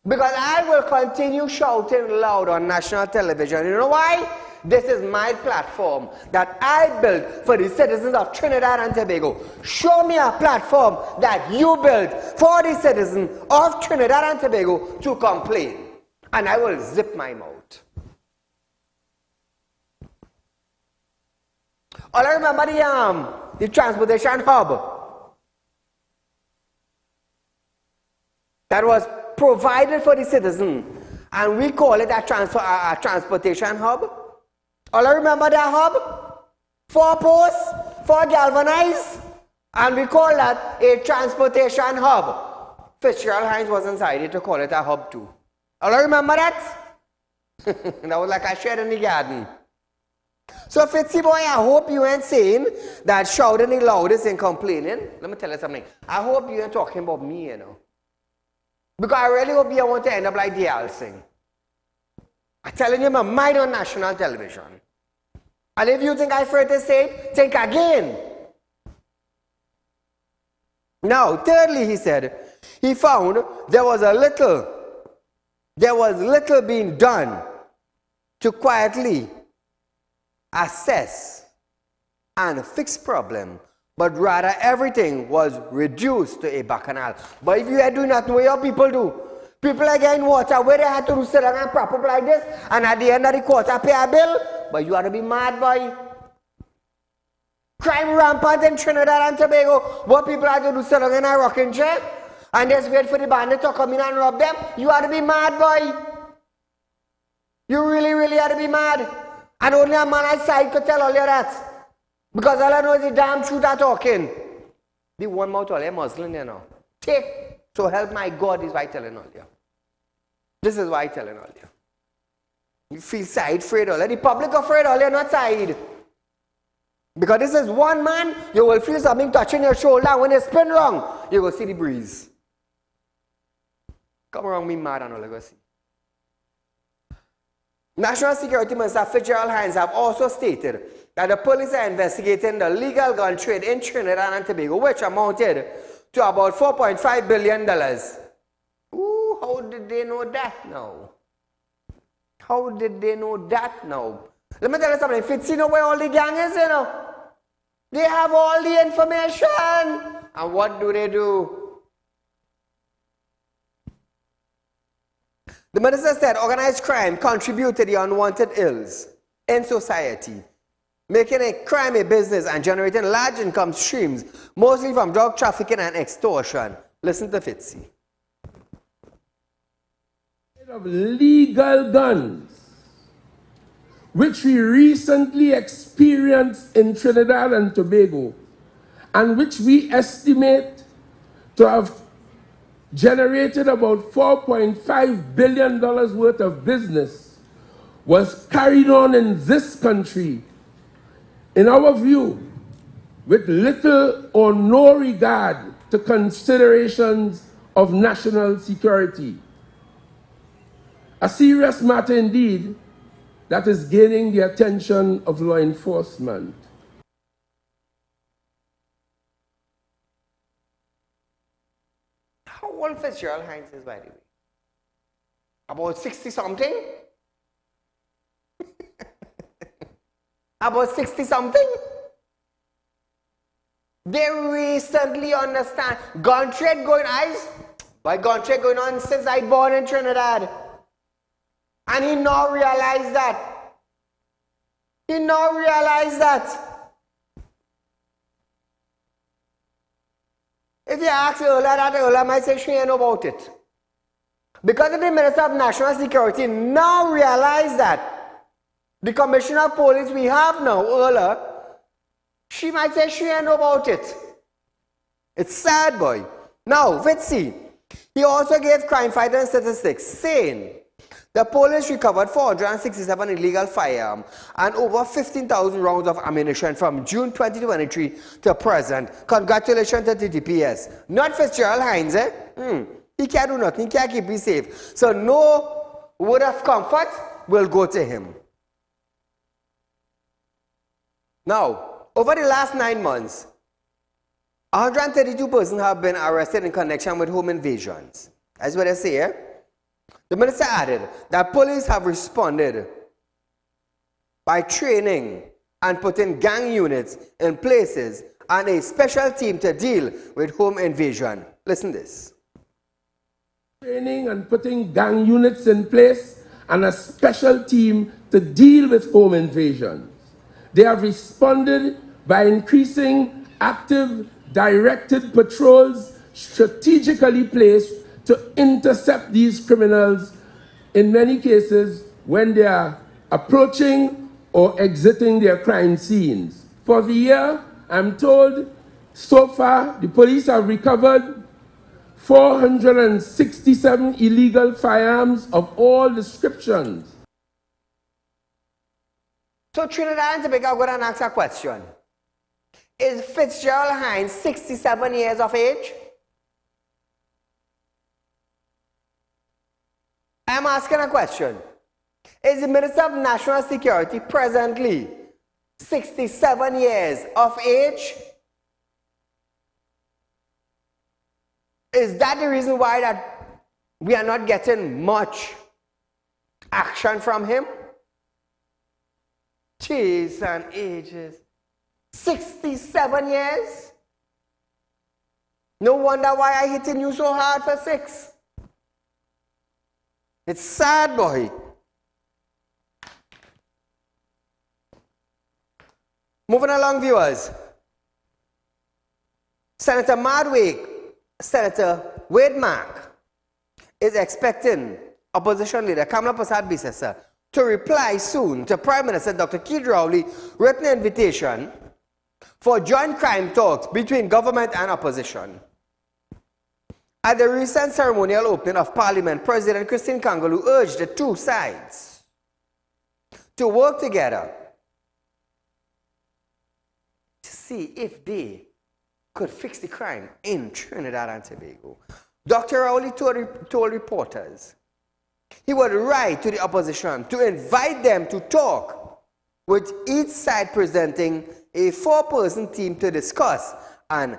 Because I will continue shouting loud on national television. You know why? This is my platform that I built for the citizens of Trinidad and Tobago. Show me a platform that you built for the citizens of Trinidad and Tobago to complain. And I will zip my mouth. All I remember the transportation hub that was provided for the citizen, and we call it a transportation hub. All I remember that hub, 4 posts, 4 galvanized, and we call that a transportation hub. Fitzgerald Hines was inside it to call it a hub too. All I remember that? That was like a shed in the garden. So Fitzy boy, I hope you ain't saying that shouting the loudest and complaining. Let me tell you something. I hope you ain't talking about me, you know. Because I really hope you want to end up like the Dialsing. I'm telling you my mind on national television. And if you think I'm afraid to say it, think again. Now, thirdly, he said, he found there was little being done to quietly assess and fix problem, but rather everything was reduced to a bacchanal. But if you do not know what your people do, people are getting water where they had to sit down and prop up like this, and at the end of the quarter pay a bill, but you ought to be mad, boy. Crime rampant in Trinidad and Tobago, what people have to do sit down in a rocking chair, and just wait for the bandit to come in and rob them. You ought to be mad, boy. You really, really ought to be mad. And only a man outside could tell all you that. Because all I know is the damn truth are talking. The one mouth all you Muslim, you know. Take. So help my God is why I'm telling all you. This is why I'm telling all you. You feel Saieed afraid all you. The public afraid all you, not Saieed. Because this is one man, you will feel something touching your shoulder. And when you spin wrong, you will see the breeze. Come around me mad and all you go see. National Security Minister Fitzgerald Hines have also stated that the police are investigating the legal gun trade in Trinidad and Tobago, which amounted to about $4.5 billion. Ooh, how did they know that now? How did they know that now? Let me tell you something. Fitzy know where all the gang is, you know. They have all the information. And what do? The minister said organized crime contributes to the unwanted ills in society, making a crime a business and generating large income streams, mostly from drug trafficking and extortion. Listen to Fitzy. Of legal guns, which we recently experienced in Trinidad and Tobago, and which we estimate to have generated about $4.5 billion worth of business, was carried on in this country, in our view, with little or no regard to considerations of national security. A serious matter indeed that is gaining the attention of law enforcement. How old Fitzgerald Hines is, by the way? About 60-something? About 60-something? They recently understand gun trade going on. By gun trade going on since I born in Trinidad. And he now realized that. He now realized that. If you ask Ola that, Ola might say she ain't know about it. Because the Minister of National Security now realized that the Commissioner of Police we have now, Ola, she might say she ain't know about it. It's sad, boy. Now, Fitzy, he also gave crime fighting statistics, saying the police recovered 467 illegal firearms and over 15,000 rounds of ammunition from June 2023 to present. Congratulations to the TPS. Not Fitzgerald Hines, eh? He can't do nothing. He can't keep you safe. So no word of comfort will go to him. Now, over the last 9 months, 132 persons have been arrested in connection with home invasions. That's what they say, eh? The minister added that police have responded by training and putting gang units in places and a special team to deal with home invasion. Listen to this. Training and putting gang units in place and a special team to deal with home invasions. They have responded by increasing active directed patrols strategically placed to intercept these criminals in many cases when they are approaching or exiting their crime scenes. For the year, I'm told, so far, the police have recovered 467 illegal firearms of all descriptions. So Trinidad and Tobago, I'm going to ask a question. Is Fitzgerald Hines 67 years of age? I'm asking a question. Is the Minister of National Security presently 67 years of age? Is that the reason why that we are not getting much action from him? Jeez and ages. 67 years? No wonder why I hitting you so hard for 6. It's sad, boy. Moving along, viewers. Senator Wade Mark is expecting opposition leader Kamala Prasad Bisesa to reply soon to Prime Minister Dr. Keith Rowley's written invitation for joint crime talks between government and opposition. At the recent ceremonial opening of Parliament, President Christine Kangaloo urged the two sides to work together to see if they could fix the crime in Trinidad and Tobago. Dr. Rowley told reporters he would write to the opposition to invite them to talk with each side presenting a 4-person team to discuss an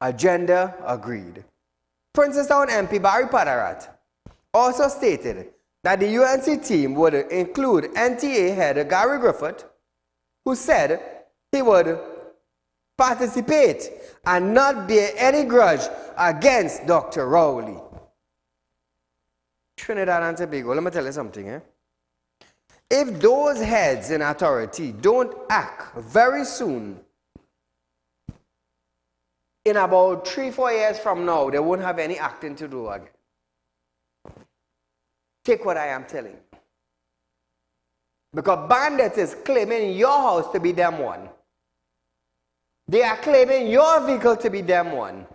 agenda agreed. Princestown MP Barry Padarat also stated that the UNC team would include NTA head Gary Griffith, who said he would participate and not bear any grudge against Dr. Rowley. Trinidad and Tobago, let me tell you something. If those heads in authority don't act very soon, in about 3-4 years from now, they won't have any acting to do again. Take what I am telling you. Because bandits is claiming your house to be them one. They are claiming your vehicle to be them one.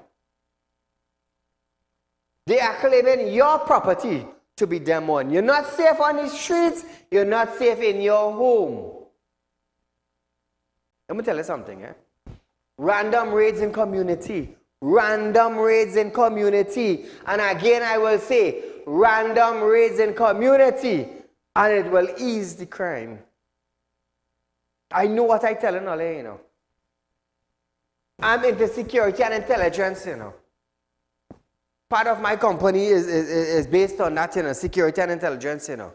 They are claiming your property to be them one. You're not safe on the streets. You're not safe in your home. Let me tell you something. Random raids in community. Random raids in community. And again I will say, random raids in community. And it will ease the crime. I know what I'm telling all you know. I'm into security and intelligence, you know. Part of my company is based on that, you know, security and intelligence, you know.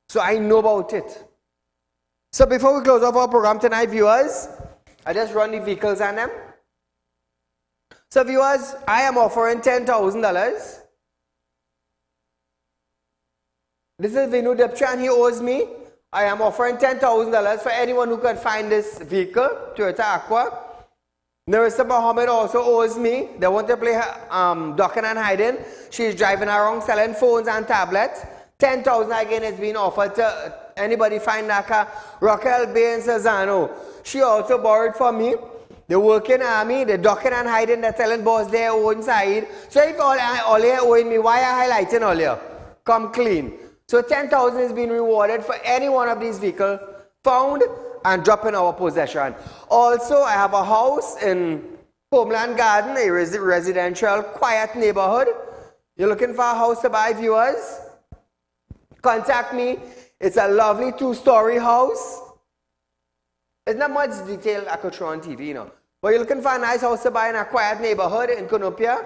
So I know about it. So before we close off our program tonight, viewers, I just run the vehicles on them. So viewers, I am offering $10,000. This is Vinu Depchan, he owes me. I am offering $10,000 for anyone who can find this vehicle, Toyota Aqua. Narissa Mohammed also owes me. They want to play ducking and hiding. She's driving around selling phones and tablets. $10,000 again is being offered to anybody find that car. Raquel Bain Cezano. She also borrowed from me. The working army, the ducking and hiding, they're telling boss their own side. So if all you owing me, why are highlighting all you? Come clean. So $10,000 is being rewarded for any one of these vehicles found and drop in our possession. Also, I have a house in Homeland Garden, a residential, quiet neighborhood. You're looking for a house to buy, viewers? Contact me. It's a lovely 2-story house. There's not much detail I could show on TV, you know. But you're looking for a nice house to buy in a quiet neighborhood in Cunupia.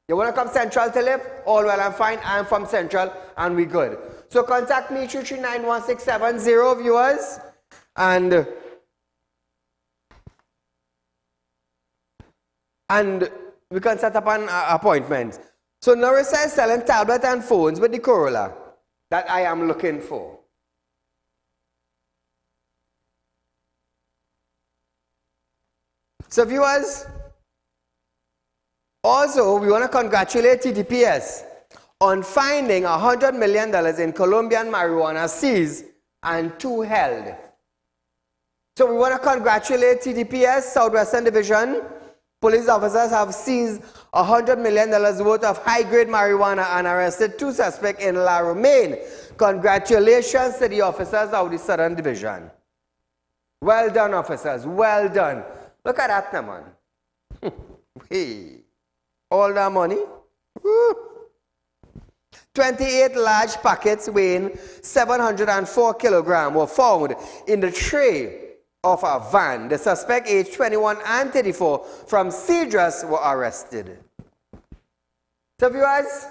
You want to come Central to live? All well and fine. I'm from Central and we good. So contact me, 3391670, viewers. And we can set up an appointment. So Narissa is selling tablets and phones with the Corolla that I am looking for. So viewers, also we want to congratulate TTPS on finding $100 million in Colombian marijuana seized and 2 held. So we want to congratulate TTPS, Southwestern Division. Police officers have seized $100 million worth of high-grade marijuana and arrested 2 suspects in La Romaine. Congratulations to the officers of the Southern Division. Well done, officers. Well done. Look at that, man. Hey. All that money. Woo. 28 large packets weighing 704 kilograms were found in the tray of a van. The suspect, aged 21 and 34, from Cedras were arrested. So viewers,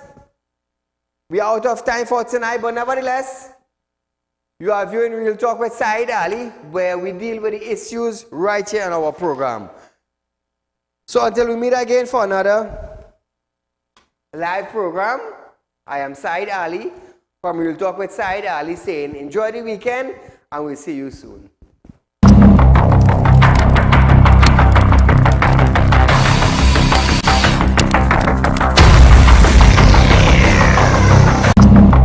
we are out of time for tonight, but nevertheless, you are viewing Real Talk with Saieed Ali, where we deal with the issues right here on our program. So until we meet again for another live program, I am Saieed Ali from Real Talk with Saieed Ali saying enjoy the weekend and we'll see you soon.